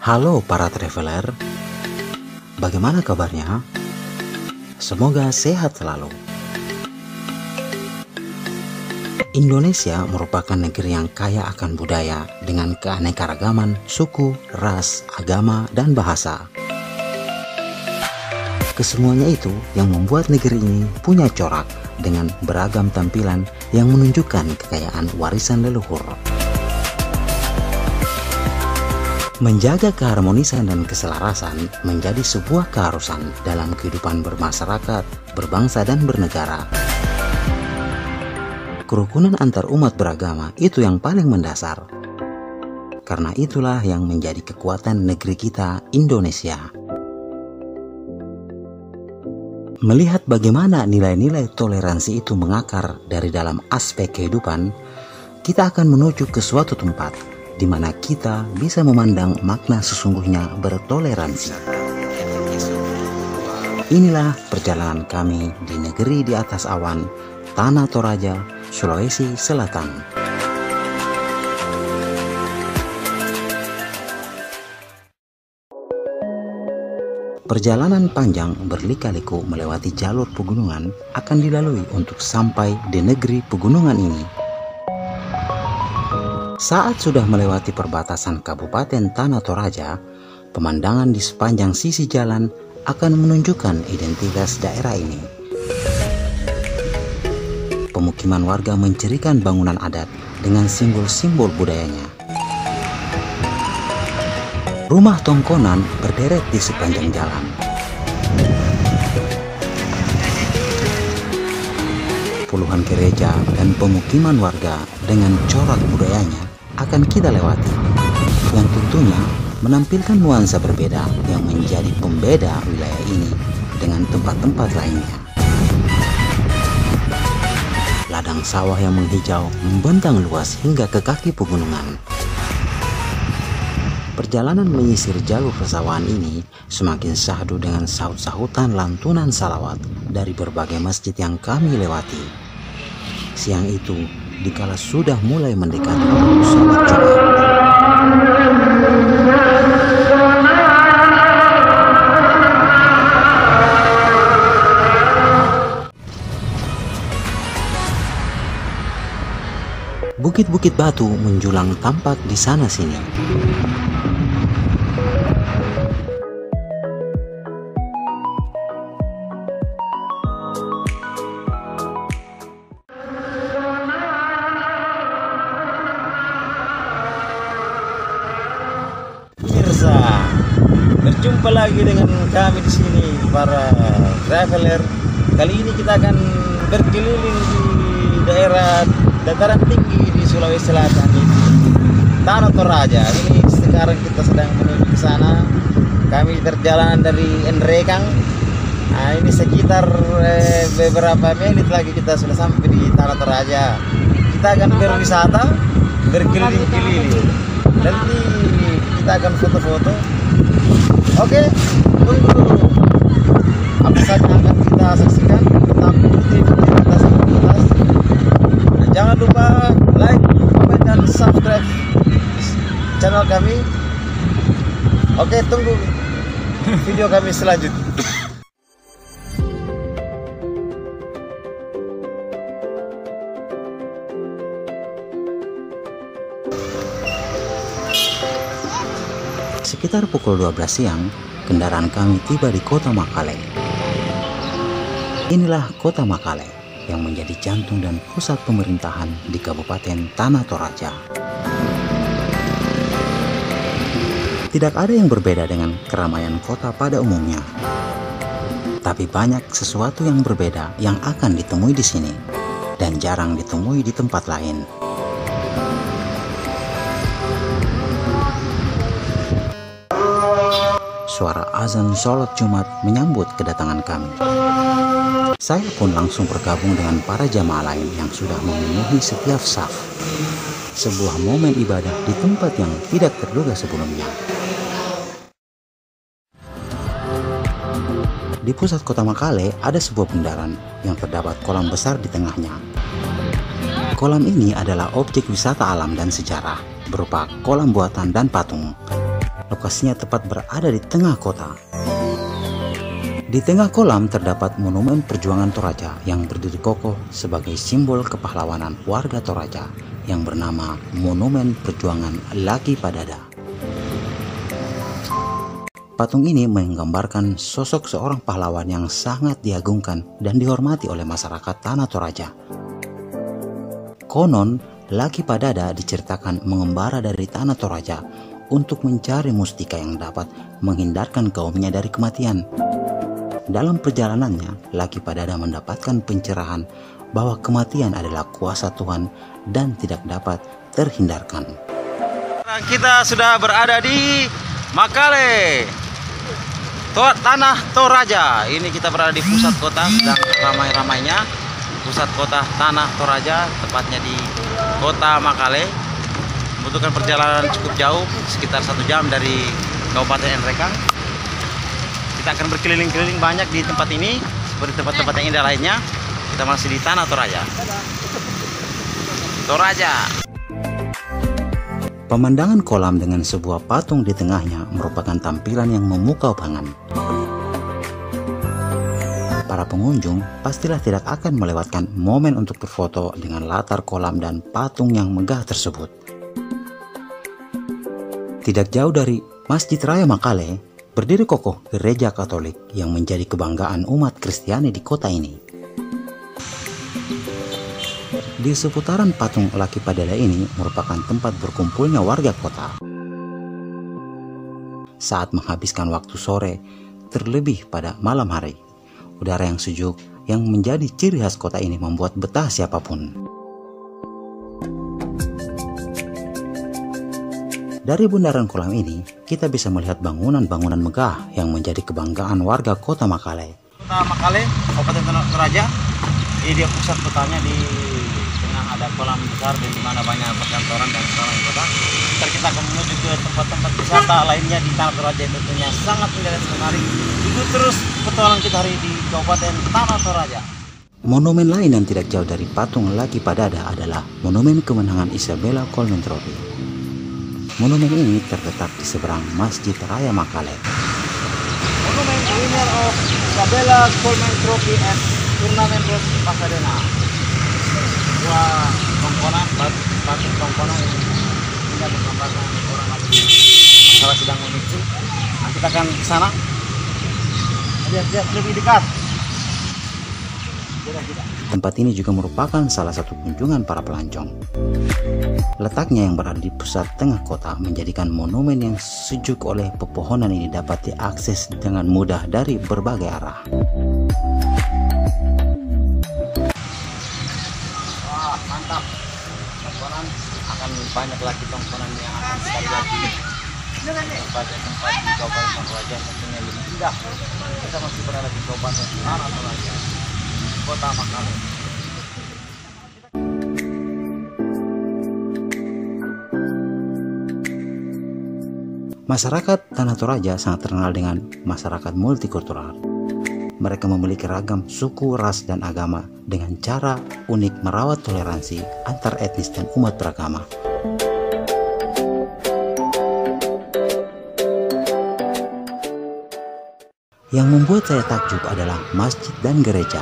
Halo para traveler, bagaimana kabarnya? Semoga sehat selalu. Indonesia merupakan negeri yang kaya akan budaya dengan keanekaragaman suku, ras, agama, dan bahasa. Kesemuanya itu yang membuat negeri ini punya corak dengan beragam tampilan yang menunjukkan kekayaan warisan leluhur. Menjaga keharmonisan dan keselarasan menjadi sebuah keharusan dalam kehidupan bermasyarakat, berbangsa, dan bernegara. Kerukunan antar umat beragama itu yang paling mendasar. Karena itulah yang menjadi kekuatan negeri kita, Indonesia. Melihat bagaimana nilai-nilai toleransi itu mengakar dari dalam aspek kehidupan, kita akan menuju ke suatu tempat di mana kita bisa memandang makna sesungguhnya bertoleransi. Inilah perjalanan kami di negeri di atas awan, Tanah Toraja, Sulawesi Selatan. Perjalanan panjang berlika-liku melewati jalur pegunungan akan dilalui untuk sampai di negeri pegunungan ini. Saat sudah melewati perbatasan Kabupaten Tanah Toraja, pemandangan di sepanjang sisi jalan akan menunjukkan identitas daerah ini. Pemukiman warga mencirikan bangunan adat dengan simbol-simbol budayanya. Rumah tongkonan berderet di sepanjang jalan. Puluhan gereja dan pemukiman warga dengan corak budayanya akan kita lewati, yang tentunya menampilkan nuansa berbeda yang menjadi pembeda wilayah ini dengan tempat-tempat lainnya. Ladang sawah yang menghijau membentang luas hingga ke kaki pegunungan. Perjalanan menyisir jalur persawahan ini semakin syahdu dengan sahut-sahutan lantunan salawat dari berbagai masjid yang kami lewati. Siang itu, dikala sudah mulai mendekati waktu sholat Jumat, bukit-bukit batu menjulang tampak di sana-sini. Berjumpa lagi dengan kami di sini para traveler. Kali ini kita akan berkeliling di daerah dataran tinggi di Sulawesi Selatan ini, Tanah Toraja. Ini sekarang kita sedang menuju ke sana. Kami perjalanan dari Nrekang. Nah, ini sekitar beberapa menit lagi kita sudah sampai di Tanah Toraja. Kita akan berwisata, berkeliling-keliling. Nanti kita akan foto-foto. Oke, tunggu dulu. Apa saja akan kita saksikan? Tetap ikuti video kita sampai tuntas. Dan jangan lupa like, komen, dan subscribe channel kami. Oke, tunggu video kami selanjutnya. Sekitar pukul 12 siang, kendaraan kami tiba di kota Makale. Inilah kota Makale yang menjadi jantung dan pusat pemerintahan di Kabupaten Tanah Toraja. Tidak ada yang berbeda dengan keramaian kota pada umumnya. Tapi banyak sesuatu yang berbeda yang akan ditemui di sini dan jarang ditemui di tempat lain. Suara azan sholat Jumat menyambut kedatangan kami. Saya pun langsung bergabung dengan para jamaah lain yang sudah memenuhi setiap saf. Sebuah momen ibadah di tempat yang tidak terduga sebelumnya. Di pusat kota Makale ada sebuah bundaran yang terdapat kolam besar di tengahnya. Kolam ini adalah objek wisata alam dan sejarah berupa kolam buatan dan patung. Lokasinya tepat berada di tengah kota. Di tengah kolam terdapat monumen perjuangan Toraja yang berdiri kokoh sebagai simbol kepahlawanan warga Toraja yang bernama Monumen Perjuangan Laki Padada. Patung ini menggambarkan sosok seorang pahlawan yang sangat diagungkan dan dihormati oleh masyarakat Tanah Toraja. Konon, Laki Padada diceritakan mengembara dari Tanah Toraja untuk mencari mustika yang dapat menghindarkan kaumnya dari kematian. Dalam perjalanannya, Laki Padada mendapatkan pencerahan bahwa kematian adalah kuasa Tuhan dan tidak dapat terhindarkan. Kita sudah berada di Makale, Tanah Toraja. Ini kita berada di pusat kota, sedang ramai-ramainya. Pusat kota Tanah Toraja, tepatnya di kota Makale. Membutuhkan perjalanan cukup jauh, sekitar 1 jam dari Kabupaten Nrekang. Kita akan berkeliling-keliling banyak di tempat ini, seperti tempat-tempat yang indah lainnya. Kita masih di Tanah Toraja. Toraja. Pemandangan kolam dengan sebuah patung di tengahnya merupakan tampilan yang memukau pangan. Para pengunjung pastilah tidak akan melewatkan momen untuk berfoto dengan latar kolam dan patung yang megah tersebut. Tidak jauh dari Masjid Raya Makale, berdiri kokoh gereja Katolik yang menjadi kebanggaan umat Kristiani di kota ini. Di seputaran patung Laki Padada ini merupakan tempat berkumpulnya warga kota. Saat menghabiskan waktu sore, terlebih pada malam hari, udara yang sejuk yang menjadi ciri khas kota ini membuat betah siapapun. Dari bundaran kolam ini, kita bisa melihat bangunan-bangunan megah yang menjadi kebanggaan warga kota Makale. Kota Makale, Kabupaten Toraja. Ini dia pusat kotanya, di tengah ada kolam besar di mana banyak perkantoran dan keramaian kota. Ntar kita akan menuju ke tempat-tempat wisata lainnya di Tanah Toraja yang tentunya sangat indah dan menarik. Ikuti terus petualang kita hari di Kabupaten Tanah Toraja. Monumen lain yang tidak jauh dari patung Laki Padada adalah Monumen Kemenangan Isabella Coleman Trophy. Monumen ini terletak di seberang Masjid Raya Makale. Monumen winner of Isabella Coleman Trophy at Turnamen Road Pasadena. Dua tongkonan, patung tongkonan yang tidak menggambarkan orang mati. Masalah sedang menuju. Nah, kita akan ke sana. Lihat lebih dekat. Tempat ini juga merupakan salah satu kunjungan para pelancong. Letaknya yang berada di pusat tengah kota menjadikan monumen yang sejuk oleh pepohonan ini dapat diakses dengan mudah dari berbagai arah. Wah, mantap. Tongkonan akan banyak lagi tongkonan yang akan sekali lagi. Tempat-tempat di Kabupaten Toraja tentunya lebih indah. Kita masih berada di Kabupaten Tanah Toraja, kota Makale. Masyarakat Tanah Toraja sangat terkenal dengan masyarakat multikultural. Mereka memiliki ragam suku, ras, dan agama dengan cara unik merawat toleransi antar etnis dan umat beragama. Yang membuat saya takjub adalah masjid dan gereja.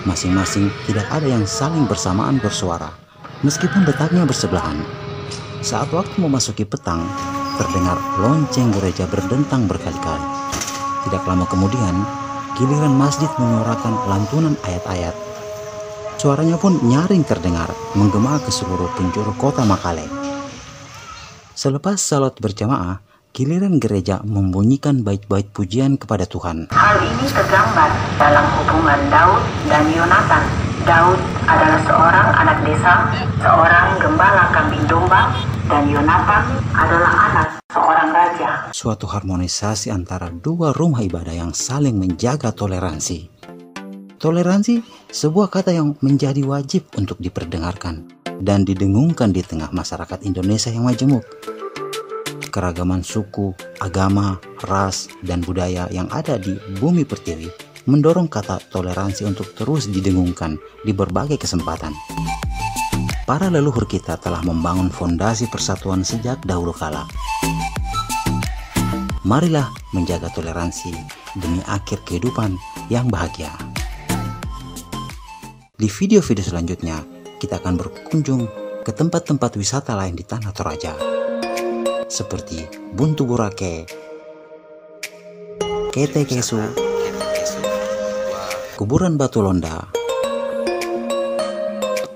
Masing-masing tidak ada yang saling bersamaan bersuara, meskipun letaknya bersebelahan. Saat waktu memasuki petang, terdengar lonceng gereja berdentang berkali-kali. Tidak lama kemudian, giliran masjid menyuarakan lantunan ayat-ayat. Suaranya pun nyaring terdengar, menggema ke seluruh penjuru kota Makale. Selepas salat berjamaah, giliran gereja membunyikan bait-bait pujian kepada Tuhan. Hal ini tergambar dalam hubungan Daud dan Yonatan. Daud adalah seorang anak desa, seorang gembala kambing domba, dan Yonatan adalah anak seorang raja. Suatu harmonisasi antara dua rumah ibadah yang saling menjaga toleransi. Toleransi, sebuah kata yang menjadi wajib untuk diperdengarkan dan didengungkan di tengah masyarakat Indonesia yang majemuk. Keragaman suku, agama, ras, dan budaya yang ada di bumi pertiwi mendorong kata toleransi untuk terus didengungkan di berbagai kesempatan. Para leluhur kita telah membangun fondasi persatuan sejak dahulu kala. Marilah menjaga toleransi demi akhir kehidupan yang bahagia. Di video-video selanjutnya, kita akan berkunjung ke tempat-tempat wisata lain di Tanah Toraja, seperti Buntu Borake, Kete Kesu, Kuburan Batu Londa,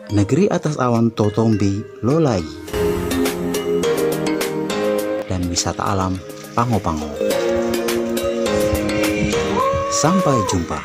Negeri Atas Awan Totombi Lolai, dan wisata alam Pango-Pango. Sampai jumpa.